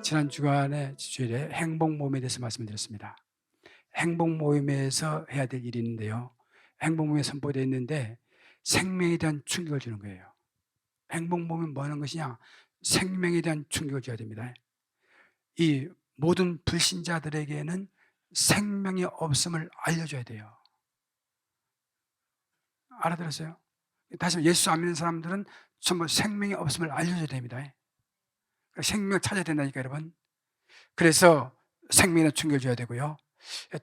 지난 주간에 주일에 행복 모임에 대해서 말씀드렸습니다. 행복 모임에서 해야 될 일이 있는데요. 행복 모임에 선포되어 있는데 생명에 대한 충격을 주는 거예요. 행복 모임은 뭐 하는 것이냐? 생명에 대한 충격을 줘야 됩니다. 이 모든 불신자들에게는 생명이 없음을 알려줘야 돼요. 알아들었어요? 다시 말해 예수 안 믿는 사람들은 전부 생명이 없음을 알려줘야 됩니다. 생명을 찾아야 된다니까 여러분. 그래서 생명에 대한 충격을 줘야 되고요.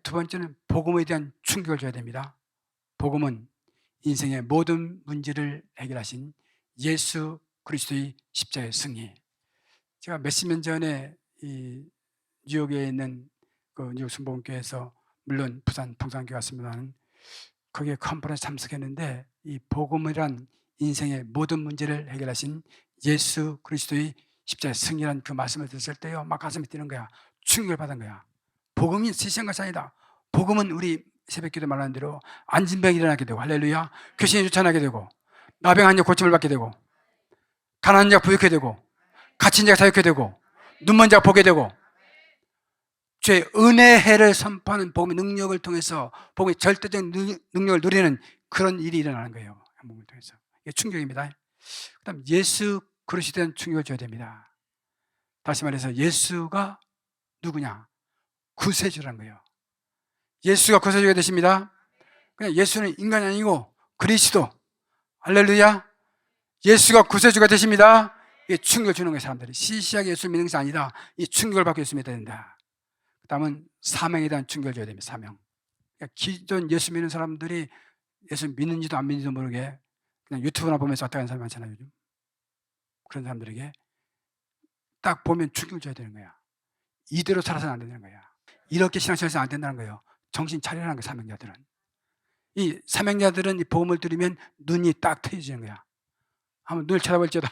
두 번째는 복음에 대한 충격을 줘야 됩니다. 복음은 인생의 모든 문제를 해결하신 예수 그리스도의 십자가의 승리. 제가 몇십 년 전에 이 뉴욕에 있는 그 뉴욕 순복음교회에서 물론 부산 동산교회 왔습니다만 거기에 컨퍼런스 참석했는데 이 복음이란 인생의 모든 문제를 해결하신 예수 그리스도의 십자가의 승리라는 그 말씀을 들었을 때요 막 가슴이 뛰는 거야. 충격을 받은 거야. 복음이 시시한 것이 아니다. 복음은 우리 새벽기도 말하는 대로 안진병이 일어나게 되고 할렐루야 귀신이 쫓아나게 되고 나병한 자 고침을 받게 되고 가난한 자가 부유하게 되고 갇힌 자가 자유하게 되고 눈먼 자가 보게 되고 죄의 은혜의 해를 선포하는 복음의 능력을 통해서 복음의 절대적인 능력을 누리는 그런 일이 일어나는 거예요. 복음을 통해서. 이게 충격입니다. 그 다음 예수 그리스도에 대한 충격을 줘야 됩니다. 다시 말해서 예수가 누구냐? 구세주라는 거예요. 예수가 구세주가 되십니다. 그냥 예수는 인간이 아니고 그리스도. 할렐루야. 예수가 구세주가 되십니다. 이게 충격을 주는 거예요. 사람들이 시시하게 예수를 믿는 것이 아니다. 이 충격을 받고 예수 믿어야 된다. 그 다음은 사명에 대한 충격을 줘야 됩니다. 사명. 그러니까 기존 예수 믿는 사람들이 예수 믿는지도 안 믿는지도 모르게 그냥 유튜브나 보면서 왔다 가는 사람이 많잖아요. 요즘. 그런 사람들에게 딱 보면 충격을 줘야 되는 거야. 이대로 살아서는 안 되는 거야. 이렇게 신앙생활해서는 안 된다는 거예요. 정신 차리라는 거예요. 사명자들은. 이 사명자들은 이 복음을 들으면 눈이 딱 트여지는 거야. 한번 눈을 쳐다볼지어다.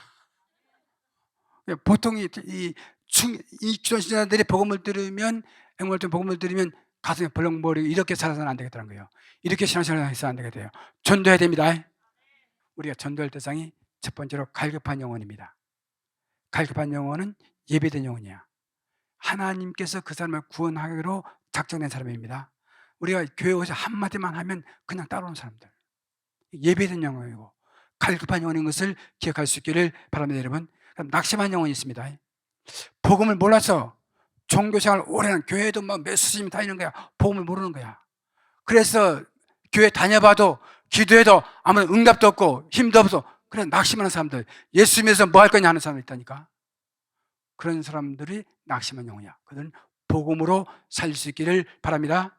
보통 이 기존 신자들이 복음을 들으면 복음을 들으면 가슴에 벌렁거리고 이렇게 살아서는 안 되겠다는 거예요. 이렇게 신앙생활을 해서는 안 되게 돼요. 전도해야 됩니다. 우리가 전도할 대상이 첫 번째로 갈급한 영혼입니다. 갈급한 영혼은 예배된 영혼이야. 하나님께서 그 사람을 구원하기로 작정된 사람입니다. 우리가 교회 오서 한마디만 하면 그냥 따라오는 사람들. 예배된 영혼이고 갈급한 영혼인 것을 기억할 수 있기를 바랍니다. 여러분. 낙심한 영혼이 있습니다. 복음을 몰라서 종교생활 오래는 교회도 막 몇 수십이 다니는 거야. 복음을 모르는 거야. 그래서 교회 다녀봐도 기도해도 아무 응답도 없고 힘도 없어. 그래 낙심하는 사람들. 예수 믿어서 뭐 할 거냐 하는 사람이 있다니까. 그런 사람들이 낙심한 영혼이야. 그들은 복음으로 살릴 수 있기를 바랍니다.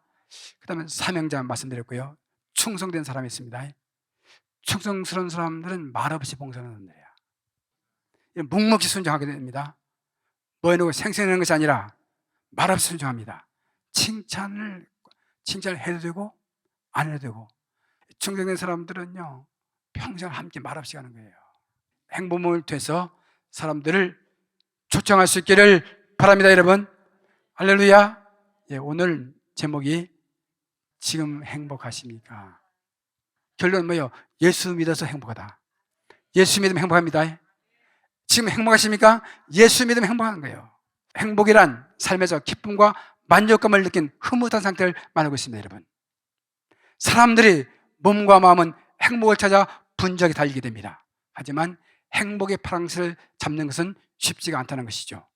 그 다음에 사명자 말씀드렸고요. 충성된 사람이 있습니다. 충성스러운 사람들은 말없이 봉사하는 사람들이야. 묵묵히 순종하게 됩니다. 뭐 해놓고 생생하는 것이 아니라 말없이 순종합니다. 칭찬을 해도 되고 안 해도 되고. 충성된 사람들은요 평생 함께 말없이 가는 거예요. 행복을 돼서 사람들을 초청할 수 있기를 바랍니다. 여러분 할렐루야. 예, 오늘 제목이 지금 행복하십니까? 결론은 뭐예요? 예수 믿어서 행복하다. 예수 믿으면 행복합니다. 지금 행복하십니까? 예수 믿으면 행복한 거예요. 행복이란 삶에서 기쁨과 만족감을 느낀 흐뭇한 상태를 말하고 있습니다. 여러분 사람들이 몸과 마음은 행복을 찾아 분주하게 달리게 됩니다. 하지만 행복의 파랑새를 잡는 것은 쉽지가 않다는 것이죠.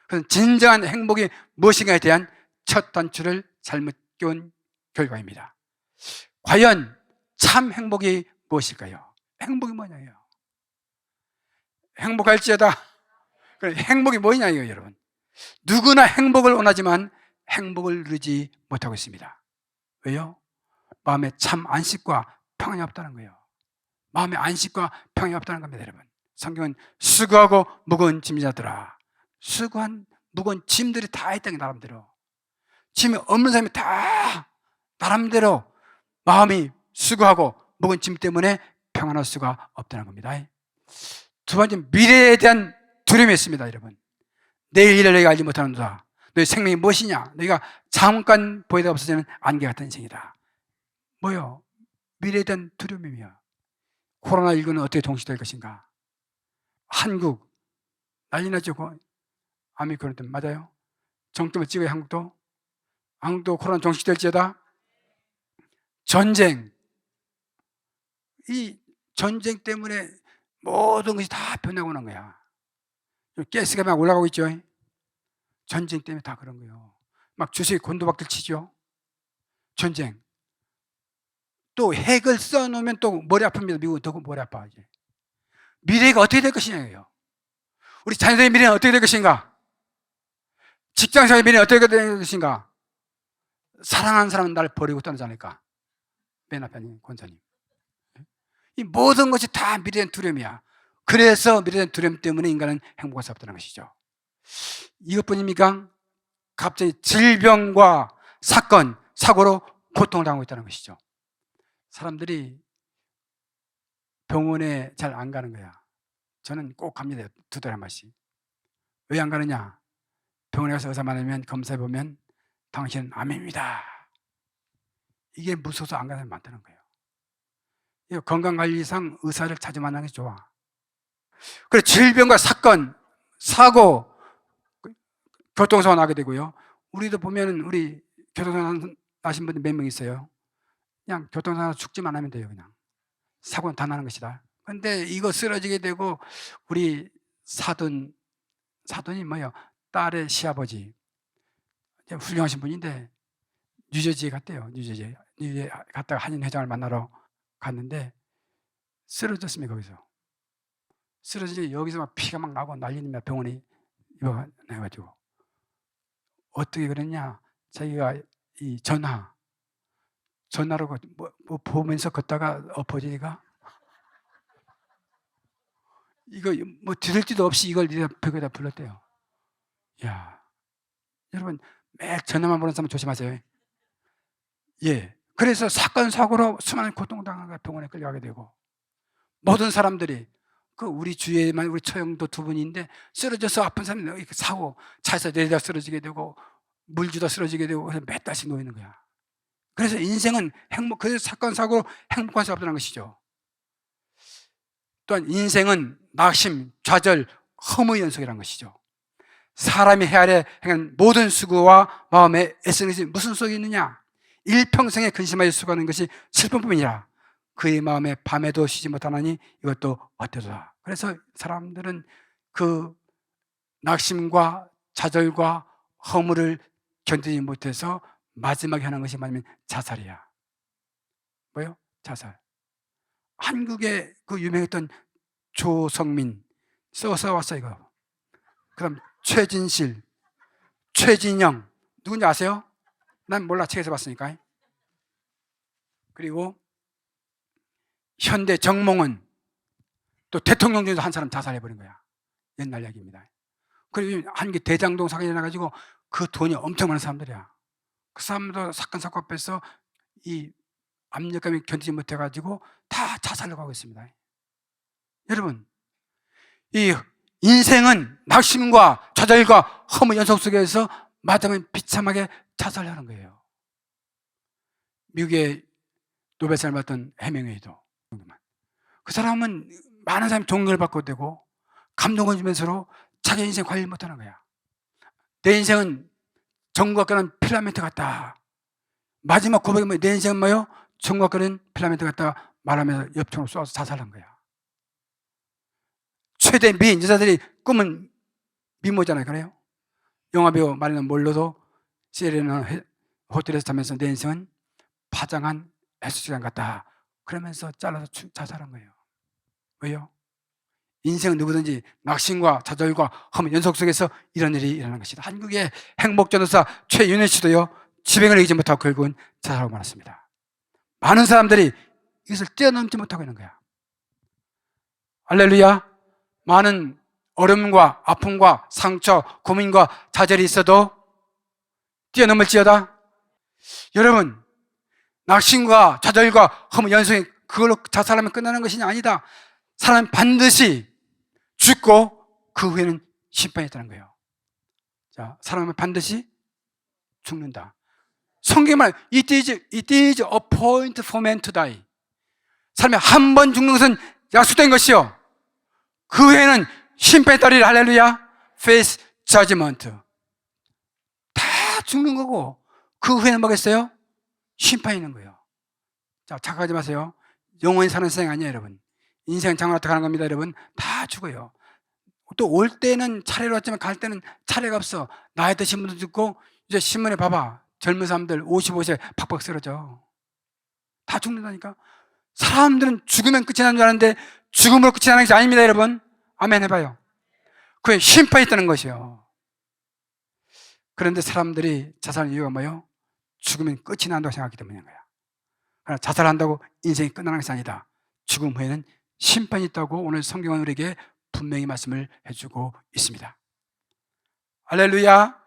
그래서 진정한 행복이 무엇인가에 대한 첫 단추를 잘못 끼운 결과입니다. 과연 참 행복이 무엇일까요? 행복이 뭐냐요? 행복할지어다. 행복이 뭐냐요, 여러분? 누구나 행복을 원하지만 행복을 누리지 못하고 있습니다. 왜요? 마음에 참 안식과 평안이 없다는 거예요. 마음에 안식과 평안이 없다는 겁니다, 여러분. 성경은 수고하고 무거운 짐자들아. 수고한 무거운 짐들이 다 있다는 게 나름대로. 짐이 없는 사람이 다 나름대로 마음이 수고하고 무거운 짐 때문에 평안할 수가 없다는 겁니다. 두 번째, 미래에 대한 두려움이 있습니다, 여러분. 내일 일을 너희가 알지 못하는도다. 너희 생명이 무엇이냐? 너희가 잠깐 보이다 없어지는 안개 같은 인생이다. 뭐요? 미래에 대한 두려움이며 코로나19는 어떻게 종식될 것인가? 한국 난리 났죠. 아미코론 때문에 맞아요? 정점을 찍어요. 한국도 코로나 종식될지어다. 전쟁, 이 전쟁 때문에 모든 것이 다 변하고 난 거야. 가스가 막 올라가고 있죠. 전쟁 때문에 다 그런 거예요. 막 주식이 곤두박질 치죠. 전쟁. 또 핵을 써놓으면 또 머리 아픕니다. 미국은 더 머리 아파. 이제 미래가 어떻게 될 것이냐예요. 우리 자녀들의 미래는 어떻게 될 것인가? 직장생활의 미래는 어떻게 될 것인가? 사랑하는 사람은 나를 버리고 떠나지 않을까? 맨 앞에 있는 권사님. 이 모든 것이 다 미래에 대한 두려움이야. 그래서 미래에 대한 두려움 때문에 인간은 행복할 수 없다는 것이죠. 이것뿐입니까? 갑자기 질병과 사건, 사고로 고통을 당하고 있다는 것이죠. 사람들이 병원에 잘 안 가는 거야. 저는 꼭 갑니다. 2달에 한 번씩. 왜 안 가느냐? 병원에 가서 의사 만나면 검사해보면 당신은 암입니다. 이게 무서워서 안 가는 사람이 많다는 거예요. 건강관리상 의사를 자주 만나는 게 좋아. 그래, 질병과 사건, 사고, 교통사고 나게 되고요. 우리도 보면은 우리 교통사고 나신 분들 몇 명 있어요. 그냥 교통사고 죽지만 하면 돼요. 그냥 사고는 다 나는 것이다. 근데 이거 쓰러지게 되고 우리 사돈이 뭐예요? 딸의 시아버지 훌륭하신 분인데 뉴저지에 갔대요. 뉴저지에 갔다가 한인 회장을 만나러 갔는데 쓰러졌습니다. 거기서 쓰러지니 여기서 막 피가 막 나고 난리입니다. 병원에 입원해가지고 어떻게 그랬냐? 자기가 이 전화로 뭐 보면서 걷다가 엎어지니까 이거 뭐 들을 지도 없이 이걸 벽에다 불렀대요. 야, 여러분 매일 전화만 보는 사람 조심하세요. 예. 그래서 사건 사고로 수많은 고통당하가 병원에 끌려가게 되고 모든 사람들이 우리 주위에만 우리 처형도 2분인데 쓰러져서 아픈 사람이 사고 차에서 내리다 쓰러지게 되고 물 주다 쓰러지게 되고 그래서 몇 달씩 놓이는 거야. 그래서 인생은 그래서 사건 사고로 행복할 수 없다는 것이죠. 또한 인생은 낙심, 좌절, 허무의 연속이라는 것이죠. 사람이 헤아려 행한 모든 수고와 마음의 애쓰는 것이 무슨 속이 있느냐? 일평생에 근심하여 수고하는 것이 슬픔뿐이라 그의 마음에 밤에도 쉬지 못하나니 이것도 어때서다. 그래서 사람들은 그 낙심과 좌절과 허물을 견디지 못해서 마지막에 하는 것이 뭐냐면 자살이야. 뭐요? 자살. 한국에 그 유명했던 조성민 써서 왔어 이거. 그럼 최진실, 최진영 누군지 아세요? 난 몰라. 책에서 봤으니까. 그리고 현대 정몽은 또 대통령 중에서 한 사람 자살해버린 거야. 옛날 이야기입니다. 그리고 한국에 대장동 사건이 일어나가지고 그 돈이 엄청 많은 사람들이야. 그 사람도 사건 사고 앞에서 이 압력감이 견디지 못해가지고 다 자살하고 하고 있습니다. 여러분, 이 인생은 낙심과 좌절과 허무 연속 속에서 마지막에 비참하게 자살하는 거예요. 미국의 노벨상을 받던 해밍웨이도 그 사람은 많은 사람이 존경을 받고 되고 감동을 주면서도 자기 인생 관리 못하는 거야. 내 인생은 전과 같은 필라멘트 같다. 마지막 고백이 뭐야? 내 인생은 뭐요? 전과 같은 필라멘트 같다 말하면서 옆쪽으로 쏘아서 자살한 거야. 최대 미인 여자들이 꿈은 미모잖아요. 그래요? 영화배우 마릴린 몰로도 시에리나 호텔에서 자면서 내 인생은 파장한 해수욕장 같다 그러면서 잘라서 자살한 거예요. 왜요? 인생은 누구든지 낙심과 좌절과 허무 연속 속에서 이런 일이 일어나는 것이다. 한국의 행복전도사 최윤현 씨도요, 지병을 이기지 못하고 결국은 자살하고 말았습니다. 많은 사람들이 이것을 뛰어넘지 못하고 있는 거야. 할렐루야. 많은 어려움과 아픔과 상처, 고민과 좌절이 있어도 뛰어넘을지어다. 여러분, 낙심과 좌절과 허무 연속이 그걸로 자살하면 끝나는 것이 아니다. 사람은 반드시 죽고 그 후에는 심판이 있다는 거예요. 자, 사람은 반드시 죽는다. 성경에 말 it is a point for man to die. 사람이 한 번 죽는 것은 약속된 것이요. 그 후에는 심판이 따르리라. 할렐루야. Face 저지먼트. 다 죽는 거고 그 후에는 뭐겠어요? 심판이 있는 거예요. 자, 착각하지 마세요. 영원히 사는 세상 아니에요, 여러분. 인생은 장마로 가는 겁니다, 여러분. 다 죽어요. 또 올 때는 차례로 왔지만 갈 때는 차례가 없어. 나이 드신 분도 죽고, 이제 신문에 봐봐. 젊은 사람들 55세 팍팍 쓰러져. 다 죽는다니까. 사람들은 죽으면 끝이 나는 줄 아는데 죽음으로 끝이 나는 것이 아닙니다, 여러분. 아멘 해봐요. 그게 심판이 있다는 것이요. 그런데 사람들이 자살하는 이유가 뭐예요? 죽으면 끝이 난다고 생각하기 때문인 거야. 그러나 자살한다고 인생이 끝나는 것이 아니다. 죽음 후에는 심판이 있다고 오늘 성경은 우리에게 분명히 말씀을 해주고 있습니다. 할렐루야.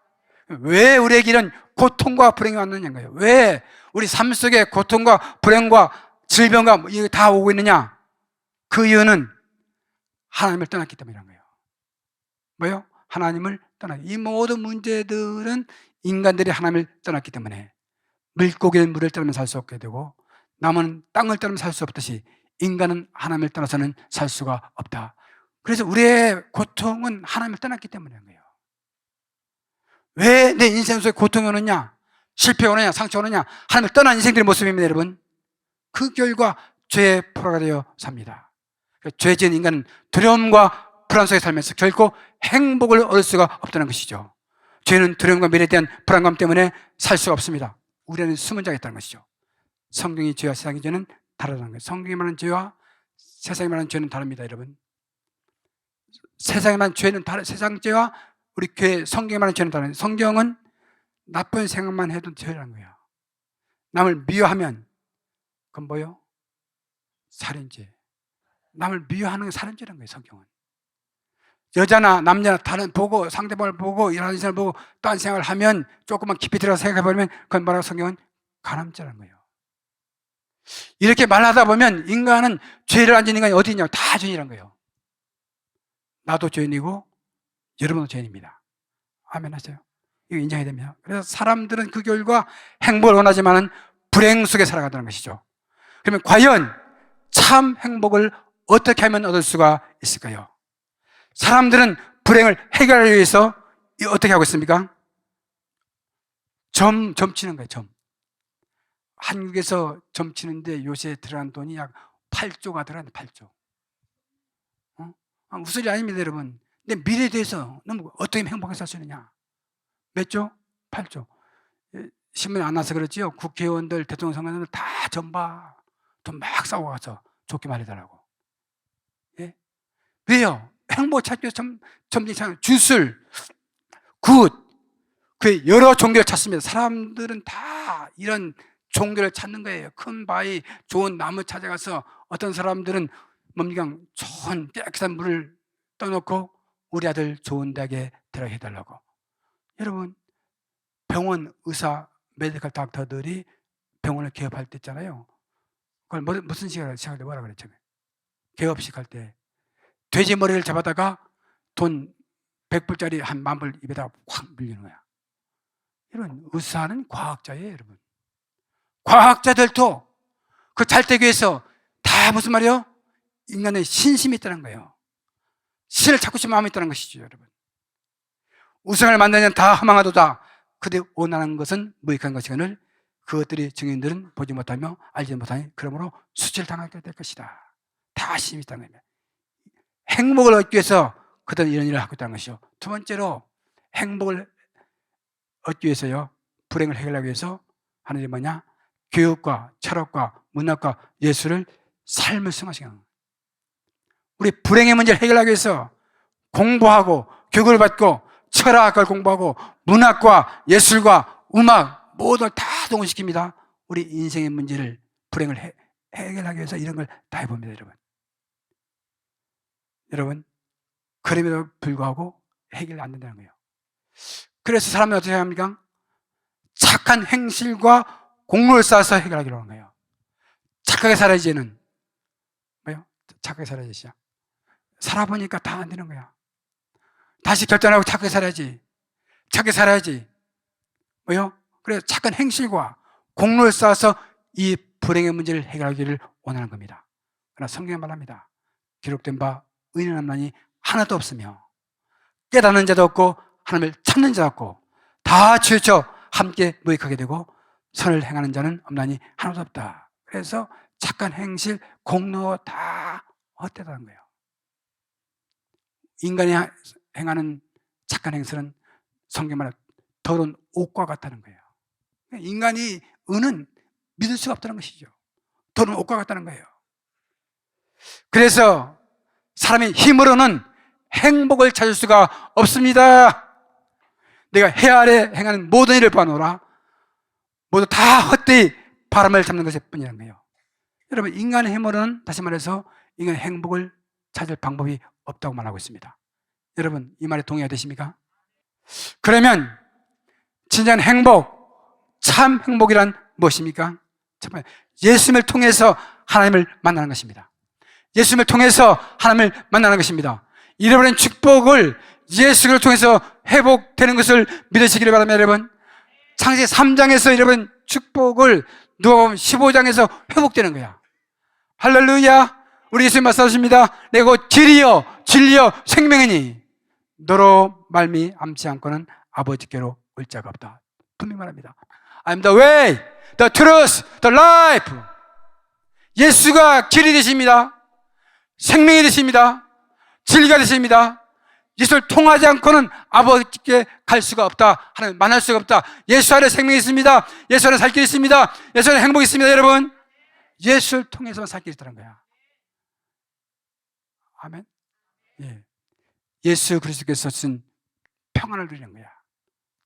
왜 우리에게 이런 고통과 불행이 왔느냐고요. 왜 우리 삶 속에 고통과 불행과 질병과 이게 다 오고 있느냐? 그 이유는 하나님을 떠났기 때문이라는 거예요. 뭐요? 하나님을 떠났기. 이 모든 문제들은 인간들이 하나님을 떠났기 때문에 물고기는 물을 떠나면 살 수 없게 되고 나무는 땅을 떠나면 살 수 없듯이 인간은 하나님을 떠나서는 살 수가 없다. 그래서 우리의 고통은 하나님을 떠났기 때문인 거예요. 왜 내 인생 속에 고통이 오느냐? 실패가 오느냐? 상처가 오느냐? 하나님을 떠난 인생들의 모습입니다, 여러분. 그 결과 죄의 포로가 되어 삽니다. 죄 지은 인간은 두려움과 불안 속에 살면서 결코 행복을 얻을 수가 없다는 것이죠. 죄는 두려움과 미래에 대한 불안감 때문에 살 수가 없습니다. 우리 안에 숨은 자가 있다는 것이죠. 성경이 죄와 세상의 죄는 다르다는 거예요. 성경이 말하는 죄와 세상이 말하는 죄는 다릅니다, 여러분. 세상에 말하는 죄는 세상 죄와 우리 교회 성경이 말하는 죄는 다른 거예요. 성경은 나쁜 생각만 해도 죄라는 거예요. 남을 미워하면 그건 뭐예요? 살인죄. 남을 미워하는 게 살인죄라는 거예요, 성경은. 여자나 남자나 다른 보고 상대방을 보고 이런 사람을 보고 딴 생각을 하면 조금만 깊이 들어가서 생각해보면 그건 뭐라고 성경은 간음죄라는 거예요. 이렇게 말하다 보면 인간은 죄를 안 지는 인간이 어디 있냐고 다 죄인이라는 거예요. 나도 죄인이고 여러분도 죄인입니다. 아멘 하세요. 이거 인정해야 됩니다. 그래서 사람들은 그 결과 행복을 원하지만은 불행 속에 살아가는 것이죠. 그러면 과연 참 행복을 어떻게 하면 얻을 수가 있을까요? 사람들은 불행을 해결하기 위해서 어떻게 하고 있습니까? 점 치는 거예요, 점. 한국에서 점 치는데 요새 들어간 돈이 약 8조가 들어간다, 8조. 무슨 일이 아닙니다, 여러분. 근데 미래에 대해서 너무 어떻게 행복하게 살 수 있느냐? 몇 조? 8조. 신문에 안 나서 그렇지요. 국회의원들, 대통령 선거인들 다 전바 돈 막 싸고 가서 좋게 말해달라고. 예? 왜요? 행복 찾기 위해서 점쟁이 주술, 굿, 그 여러 종교를 찾습니다. 사람들은 다 이런 종교를 찾는 거예요. 큰 바위, 좋은 나무 찾아가서 어떤 사람들은 뭡니까? 좋은 깨끗한 물을 떠놓고 우리 아들 좋은 대학에 들어가게 해달라고. 여러분, 병원 의사, 메디컬 닥터들이 병원을 개업할 때 있잖아요. 그걸 무슨 시간에 뭐라 그랬죠? 개업식 할 때 돼지 머리를 잡아다가 돈 100불짜리 한 10,000불 입에다가 확 물리는 거야. 여러분, 의사는 과학자예요, 여러분. 과학자들도 그 잘되기 위해서 다 무슨 말이에요? 인간의 신심이 있다는 거예요. 신을 찾고 싶은 마음이 있다는 것이죠, 여러분. 우상을 만나면 다 허망하도다. 그들 원하는 것은 무익한 것이거늘 그것들이 증인들은 보지 못하며 알지 못하니 그러므로 수치를 당하게 될 것이다. 다 신이 있다는 겁니다. 행복을 얻기 위해서 그들은 이런 일을 하고 있다는 것이죠. 두 번째로 행복을 얻기 위해서요, 불행을 해결하기 위해서 하는 일이 뭐냐? 교육과 철학과 문학과 예술을 삶을 승화시키는 거예요. 우리 불행의 문제를 해결하기 위해서 공부하고 교육을 받고 철학을 공부하고 문학과 예술과 음악 모든 걸 다 동원시킵니다. 우리 인생의 문제를, 불행을 해결하기 위해서 이런 걸 다 해봅니다, 여러분. 여러분, 그럼에도 불구하고 해결이 안 된다는 거예요. 그래서 사람은 어떻게 합니까? 착한 행실과 공로를 쌓아서 해결하기로 하는 거예요. 착하게 살아야지는 뭐요? 착하게 살아야지. 살아보니까 다 안 되는 거야. 다시 결단하고 착하게 살아야지. 착하게 살아야지. 뭐요? 그래서 착한 행실과 공로를 쌓아서 이 불행의 문제를 해결하기를 원하는 겁니다. 그러나 성경에 말합니다. 기록된 바 의인은 없나니 하나도 없으며 깨닫는 자도 없고 하나님을 찾는 자 같고 다 치우쳐 함께 모익하게 되고 선을 행하는 자는 없나니 하나도 없다. 그래서 착한 행실, 공로 다 헛되다는 거예요. 인간이 행하는 착한 행실은 성경 말로 더러운 옷과 같다는 거예요. 인간이 은은 믿을 수가 없다는 것이죠. 더러운 옷과 같다는 거예요. 그래서 사람의 힘으로는 행복을 찾을 수가 없습니다. 내가 해 아래 행하는 모든 일을 봐놓으라. 모두 다 헛되이 바람을 잡는 것일 뿐이라는 거예요. 여러분, 인간의 힘으로는 다시 말해서 인간의 행복을 찾을 방법이 없다고 말하고 있습니다. 여러분, 이 말에 동의가 되십니까? 그러면 진정한 행복, 참 행복이란 무엇입니까? 첫 번째, 예수님을 통해서 하나님을 만나는 것입니다. 예수님을 통해서 하나님을 만나는 것입니다. 잃어버린 축복을 예수를 통해서 회복되는 것을 믿으시기를 바랍니다. 여러분, 창세기 3장에서 잃어버린 축복을 누가복음 15장에서 회복되는 거야. 할렐루야. 우리 예수님 말씀하십니다. 내가 곧 길이요 진리요 생명이니 너로 말미암지 않고는 아버지께로 올 자가 없다. 분명히 말합니다. I'm the way, the truth, the life. 예수가 길이 되십니다. 생명이 되십니다. 진리가 되십니다. 예수를 통하지 않고는 아버지께 갈 수가 없다. 하나님 만날 수가 없다. 예수 안에 생명이 있습니다. 예수 안에 살 길이 있습니다. 예수 안에 행복이 있습니다. 여러분, 예수를 통해서만 살 길이 있다는 거야. 아멘. 예. 예수 그리스도께서 쓴 평안을 누리는 거야.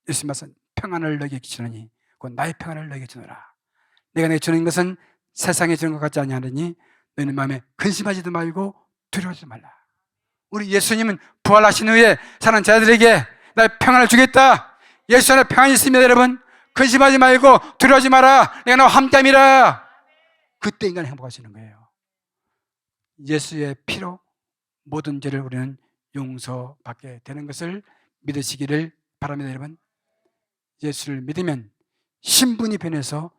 예수 말씀 평안을 너에게 주노니 곧 나의 평안을 너에게 주노라. 내가 내게 주는 것은 세상에 주는 것 같지 아니하느니 너희는 마음에 근심하지도 말고 두려워하지도 말라. 우리 예수님은 부활하신 후에 사는 자들에게 나의 평안을 주겠다. 예수 안에 평안이 있습니다. 여러분, 근심하지 말고 두려워하지 마라. 내가 너와 함께함이라. 그때 인간이 행복하시는 거예요. 예수의 피로 모든 죄를 우리는 용서받게 되는 것을 믿으시기를 바랍니다. 여러분, 예수를 믿으면 신분이 변해서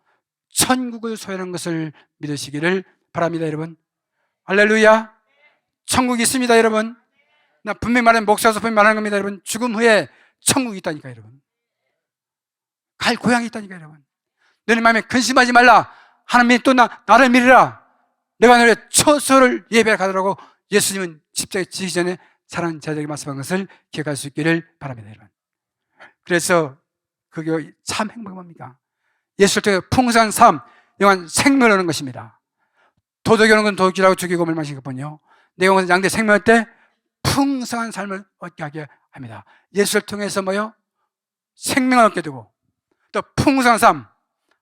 천국을 소유하는 것을 믿으시기를 바랍니다. 여러분, 할렐루야. 천국이 있습니다. 여러분, 나 분명히 말하는 목사로서 분명히 말하는 겁니다. 여러분, 죽음 후에 천국이 있다니까. 여러분, 갈 고향이 있다니까. 여러분, 너네 마음에 근심하지 말라. 하나님이 또 나를 믿으라. 내가 너의 처소를 예배하러 가더라고. 예수님은 십자가에 지기 전에 사랑하는 자들에게 말씀한 것을 기억할 수 있기를 바랍니다. 여러분, 그래서 그게 참 행복이 뭡니까? 예수를 통해 풍성한 삶, 영원한 생명을 얻는 것입니다. 도둑이 오는 건 도둑이라고 죽이고 멸망시킬 뿐이요, 내가 오는 양대 생명할 때 풍성한 삶을 얻게 하게 합니다. 예수를 통해서 뭐요? 생명을 얻게 되고 또 풍성한 삶.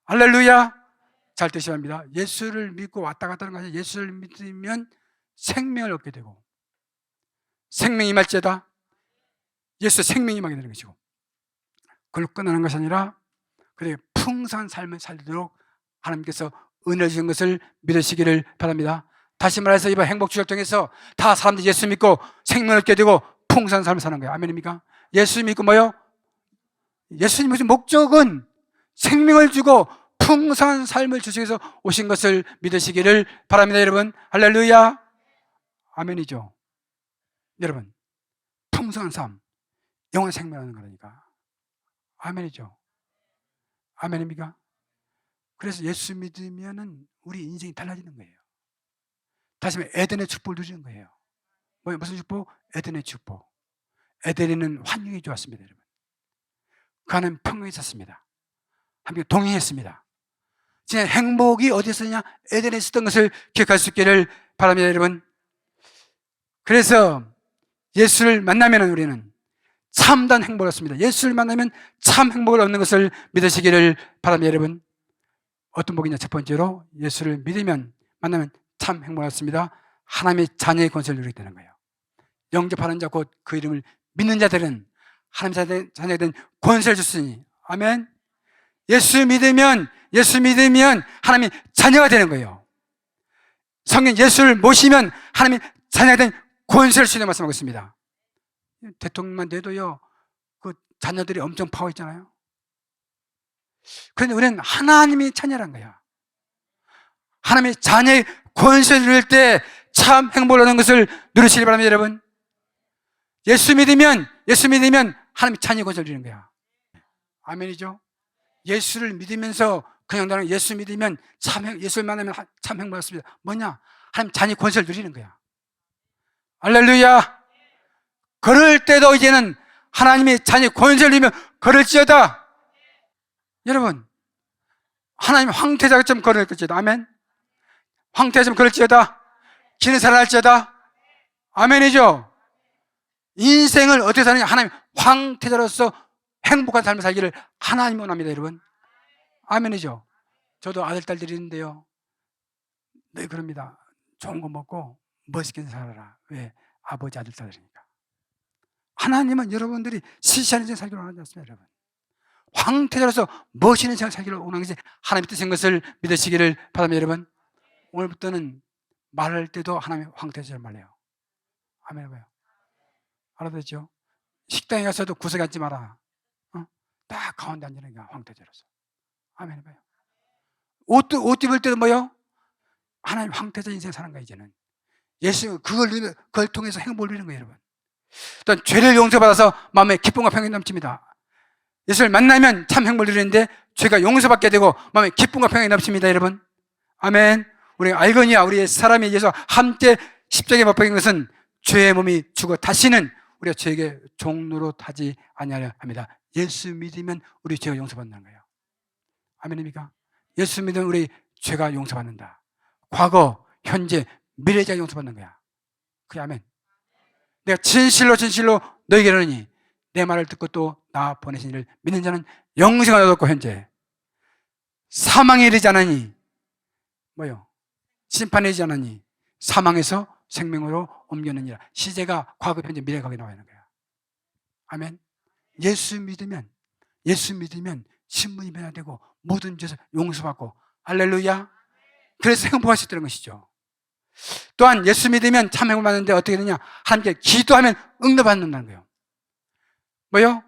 할렐루야. 잘 드셔야 합니다. 예수를 믿고 왔다 갔다 하는 것이 예수를 믿으면 생명을 얻게 되고 생명이 임할지어다. 예수의 생명이 임하게 되는 것이고 그걸로 끝나는 것이 아니라 그렇게 풍성한 삶을 살도록 하나님께서 은혜를 주신 것을 믿으시기를 바랍니다. 다시 말해서 이번 행복주를 통해서 다 사람들이 예수 믿고 생명을 얻게 되고 풍성한 삶을 사는 거예요. 아멘입니까? 예수 믿고 뭐요? 예수님의 목적은 생명을 주고 풍성한 삶을 주시기 위해서 오신 것을 믿으시기를 바랍니다. 여러분, 할렐루야. 아멘이죠. 여러분, 풍성한 삶, 영원한 생명을 하는 거라니까. 아멘이죠. 아멘입니까? 그래서 예수 믿으면은 우리 인생이 달라지는 거예요. 다시 말해 에덴의 축복을 누리는 거예요. 무슨 축복? 에덴의 축복. 에덴에는 환경이 좋았습니다. 여러분, 그 안에는 평강이 있었습니다. 함께 동행했습니다. 진짜 행복이 어디에 있었냐? 에덴에 있었던 것을 기억할 수 있기를 바랍니다. 여러분, 그래서 예수를 만나면 우리는 참된 행복을 얻습니다. 예수를 만나면 참 행복을 얻는 것을 믿으시기를 바랍니다. 여러분, 어떤 복이냐? 첫 번째로 예수를 믿으면 만나면 참 행복을 얻습니다. 하나님의 자녀의 권세를 누리게 되는 거예요. 영접하는 자 곧 그 이름을 믿는 자들은 하나님의 자녀에 대한 권세를 줬으니. 아멘. 예수 믿으면 하나님의 자녀가 되는 거예요. 성령 예수를 모시면 하나님의 자녀가 된 권세를 주는 말씀하고 있습니다. 대통령만 돼도요, 그 자녀들이 엄청 파워 있잖아요. 그런데 우리는 하나님의 자녀란 거야. 하나님의 자녀의 권세를 누릴 때 참 행복을 얻는 것을 누리시기 바랍니다. 여러분, 예수 믿으면 하나님이 찬이 권세를 드리는 거야. 아멘이죠? 예수를 믿으면서 그냥 나는 예수 믿으면 예수를 만나면 참 행복했습니다. 뭐냐? 하나님 찬이 권세를 드리는 거야. 할렐루야. 걸을 때도 이제는 하나님이 찬이 권세를 드리면 걸을지어다. 여러분, 하나님 황태자처럼 걸을지어다. 아멘. 황태자처럼 걸을지어다. 기는 살아날지어다. 아멘이죠? 인생을 어떻게 사느냐? 하나님 황태자로서 행복한 삶을 살기를 하나님 원합니다, 여러분. 아멘이죠? 저도 아들, 딸들이 있는데요. 네, 그럽니다. 좋은 거 먹고 멋있게 살아라. 왜? 아버지, 아들, 딸이니까. 하나님은 여러분들이 시시한 인생 살기를 원하지 않습니다, 여러분. 황태자로서 멋있는 인생을 살기를 원하는 것이 하나님의 뜻인 것을 믿으시기를 바랍니다, 여러분. 오늘부터는 말할 때도 하나님 황태자처럼 말해요. 아멘. 봐요. 알아듣죠? 식당에 가서도 구석에 앉지 마라. 딱 가운데 앉는 게 황태자로서. 아멘. 봐요. 옷 입을 때도 뭐요? 하나님 황태자 인생 사는 거야, 이제는. 예수, 그걸 통해서 행복을 누리는 거예요, 여러분. 또한 죄를 용서받아서 마음에 기쁨과 평안이 넘칩니다. 예수를 만나면 참 행복을 누리는데 죄가 용서받게 되고 마음에 기쁨과 평안이 넘칩니다, 여러분. 아멘. 우리가 알거니와 우리의 사람이 예수와 함께 십자가에 못 박힌 것은 죄의 몸이 죽어 다시는 우리가 죄에게 종로로 타지 아니하려 합니다. 예수 믿으면 우리 죄가 용서받는 거예요. 아멘입니까? 예수 믿으면 우리 죄가 용서받는다. 과거, 현재, 미래가 용서받는 거야. 그게 아멘. 내가 진실로 너에게 이르노니 내 말을 듣고 또 나 보내신 이를 믿는 자는 영생을 얻었고 현재 사망에 이르지 않으니 뭐요? 심판에 이르지 않으니 사망에서 생명으로 옮겼느니라. 시제가 과거, 현재, 미래가 거기 나와 있는 거야. 아멘. 예수 믿으면 신분이 변화되고 모든 죄에서 용서받고 할렐루야. 그래서 행복할 수 있다는 것이죠. 또한 예수 믿으면 참 행복을 받는데 어떻게 되느냐? 하나님께 기도하면 응답받는다는 거예요. 뭐요?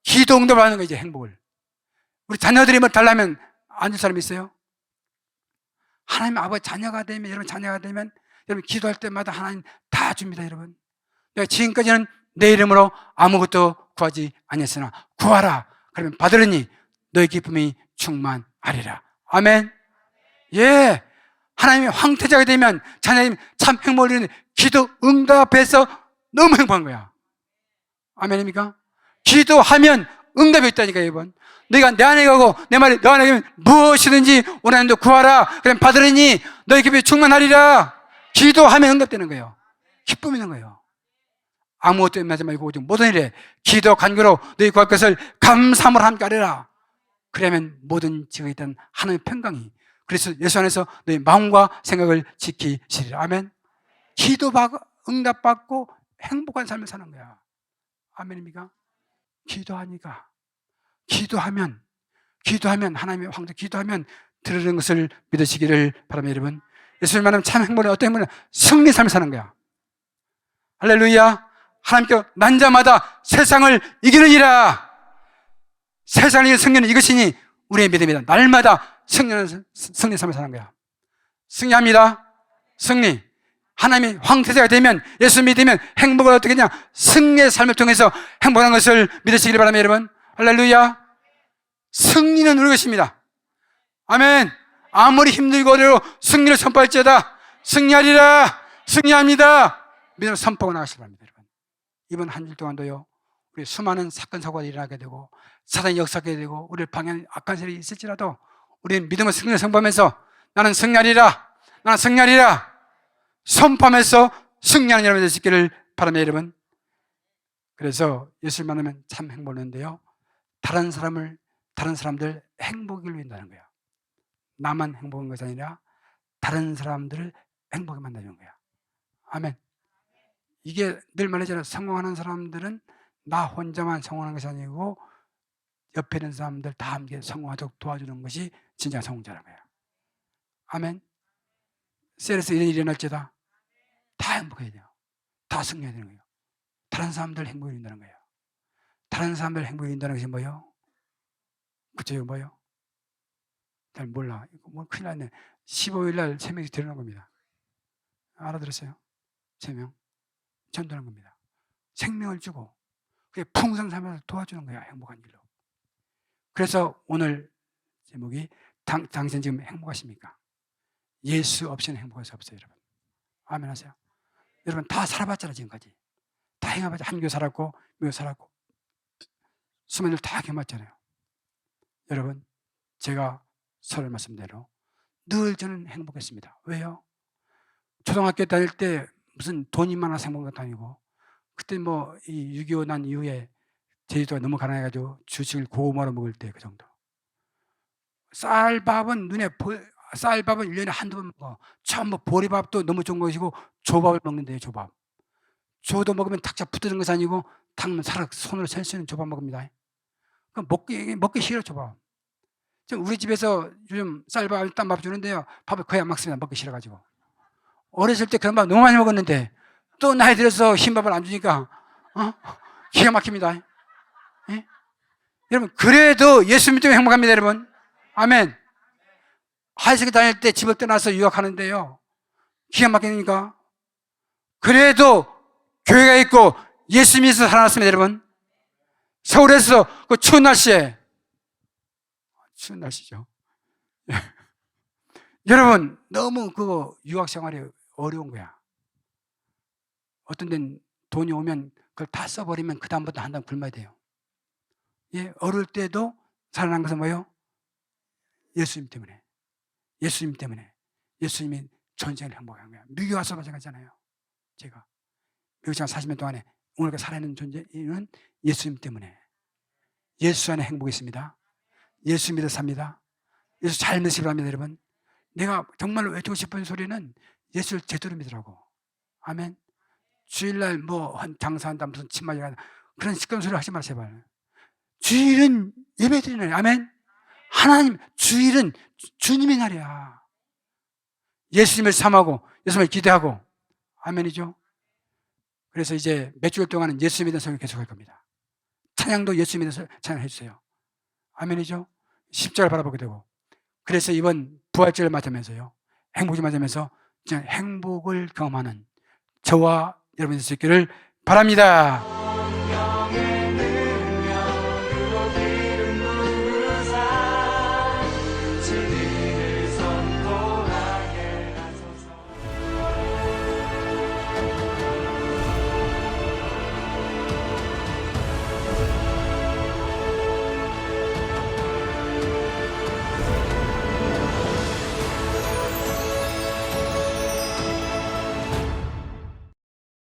기도 응답받는 거예요, 이제 행복을. 우리 자녀들이 뭐 달라면 안 줄 사람 있어요? 하나님 아버지 자녀가 되면 여러분 기도할 때마다 하나님 다 줍니다, 여러분. 내가 지금까지는 내 이름으로 아무것도 구하지 아니했으나 구하라. 그러면 받으려니 너의 기쁨이 충만하리라. 아멘. 예. 하나님이 황태자가 되면 자녀님 참 행복을 누리는 기도 응답해서 너무 행복한 거야. 아멘입니까? 기도하면 응답이 있다니까요, 여러분. 너희가 내 안에 가고 내 말이 너 안에 가면 무엇이든지 원하는 데 구하라. 그럼 받으려니 너희 기쁨이 충만하리라. 기도하면 응답되는 거예요. 기쁨이 있는 거예요. 아무것도 임하지 말고 오직 모든 일에 기도 간구로 너희 구할 것을 감사함으로 함께 하리라. 그러면 모든 지가 있던 하나님의 평강이 그래서 예수 안에서 너희 마음과 생각을 지키시리라. 아멘. 기도받고 응답받고 행복한 삶을 사는 거야. 아멘입니까? 기도하면 하나님의 황제 기도하면 들으는 것을 믿으시기를 바랍니다, 여러분. 예수를 만나면 참 행복은 어떤 행복은 승리 삶을 사는 거야. 할렐루야. 하나님께 난 자마다 세상을 이기느니라. 세상을 이기는 승리는 이것이니 우리의 믿음이다. 날마다 승리 삶을 사는 거야. 승리합니다. 승리. 하나님이 황태자가 되면 예수 믿으면 행복을 어떻게 하냐? 승리의 삶을 통해서 행복한 것을 믿으시기를 바랍니다, 여러분. 할렐루야. 승리는 우리 것입니다. 아멘. 아무리 힘들고 어려워 승리를 선포할지어다. 승리하리라. 승리합니다. 믿음으로 선포하고 나가시기 바랍니다, 여러분. 이번 한 주 동안도요, 우리 수많은 사건 사고가 일어나게 되고 사단이 역사하게 되고 우리를 방해하는 악한 세력이 있을지라도 우리는 믿음으로 승리를 선포하면서 나는 승리하리라. 나는 승리하리라. 선포하면서 승리하는 여러분 되시기를 바랍니다, 여러분. 그래서 예수를 만나면 참 행복한데요, 다른 사람들 행복을 위한다는 거야. 나만 행복한 것이 아니라 다른 사람들을 행복하게 만드는 거야. 아멘. 이게 늘 말하잖아요. 성공하는 사람들은 나 혼자만 성공하는 것이 아니고 옆에 있는 사람들 다 함께 성공하도록 도와주는 것이 진짜 성공자라는 거야. 아멘. 셀에서 이런 일이 일어날지다 다 행복해야 돼요. 다 승리해야 되는 거예요. 다른 사람들 행복을 이룬다는 거예요. 다른 사람들 행복을 이룬다는 것이 뭐예요? 그쵸, 이거 뭐예요? 잘 몰라. 이거 뭐 큰일 났네. 15일 날 3명씩 데려오는 겁니다. 알아들었어요? 3명. 전도하는 겁니다. 생명을 주고 그게 풍성한 삶을 도와주는 거야, 행복한 길로. 그래서 오늘 제목이 당신 지금 행복하십니까? 예수 없이는 행복할 수 없어요, 여러분. 아멘 하세요. 여러분 다 살아봤잖아요, 지금까지. 다 행해봤죠. 한교 살았고, 미국 살았고, 수많은 일 다 경험했잖아요. 여러분, 제가 서를 말씀대로 늘 저는 행복했습니다. 왜요? 초등학교 다닐 때 무슨 돈이 많아서 행복한 것도 아니고, 그때 뭐 이 6.25 난 이후에 제주도가 너무 가난해가지고 주식을 고구마로 먹을 때 그 정도. 쌀밥은 쌀밥은 1년에 한두 번 먹어. 처음 뭐 보리밥도 너무 좋은 것이고, 조밥을 먹는데요, 조밥. 조도 먹으면 탁자 붙어진 것이 아니고, 탁면 살아 손으로 셀 수 있는 조밥 먹습니다. 먹기 싫어, 조밥. 우리 집에서 요즘 쌀밥, 땀밥 주는데요, 밥을 거의 안 먹습니다. 먹기 싫어가지고. 어렸을 때 그런 밥 너무 많이 먹었는데, 또 나이 들어서 흰밥을 안 주니까, 기가 막힙니다. 예? 여러분, 그래도 예수님 때문에 행복합니다, 여러분. 아멘. 하이스쿨 다닐 때 집을 떠나서 유학하는데요, 기가 막히니까. 그래도 교회가 있고 예수님이 있어서 살아났습니다, 여러분. 서울에서 그 추운 날씨에, 추운 날씨죠. 여러분, 너무 그 유학 생활이 어려운 거야. 어떤 데는 돈이 오면 그걸 다 써버리면 그다음부터 한 달 굶어야 돼요. 예, 어릴 때도 살아난 것은 뭐예요? 예수님 때문에. 예수님 때문에. 예수님이 전쟁을 행복한 거야. 미국 와서 마찬가지잖아요. 제가 미국 생활 40년 동안에 오늘까지 살아있는 존재는 예수님 때문에. 예수 안에 행복이 있습니다. 예수 믿어 삽니다. 예수 잘 믿으시기 바랍니다, 여러분. 내가 정말로 외치고 싶은 소리는 예수를 제대로 믿으라고. 아멘. 주일날 뭐 장사한다, 무슨 침마이가 그런 시끄러운 소리 하지 마세요, 제발. 주일은 예배드리는 날. 아멘. 하나님, 주일은 주님의 날이야. 예수님을 삼하고 예수님을 기대하고. 아멘이죠. 그래서 이제 몇 주일 동안은 예수 믿는 설교 계속할 겁니다. 찬양도 예수 믿는 찬양해 주세요. 아멘이죠. 십자가를 바라보게 되고. 그래서 이번 부활절을 맞으면서요, 행복을 맞으면서 행복을 경험하는 저와 여러분이 될 수 있기를 바랍니다.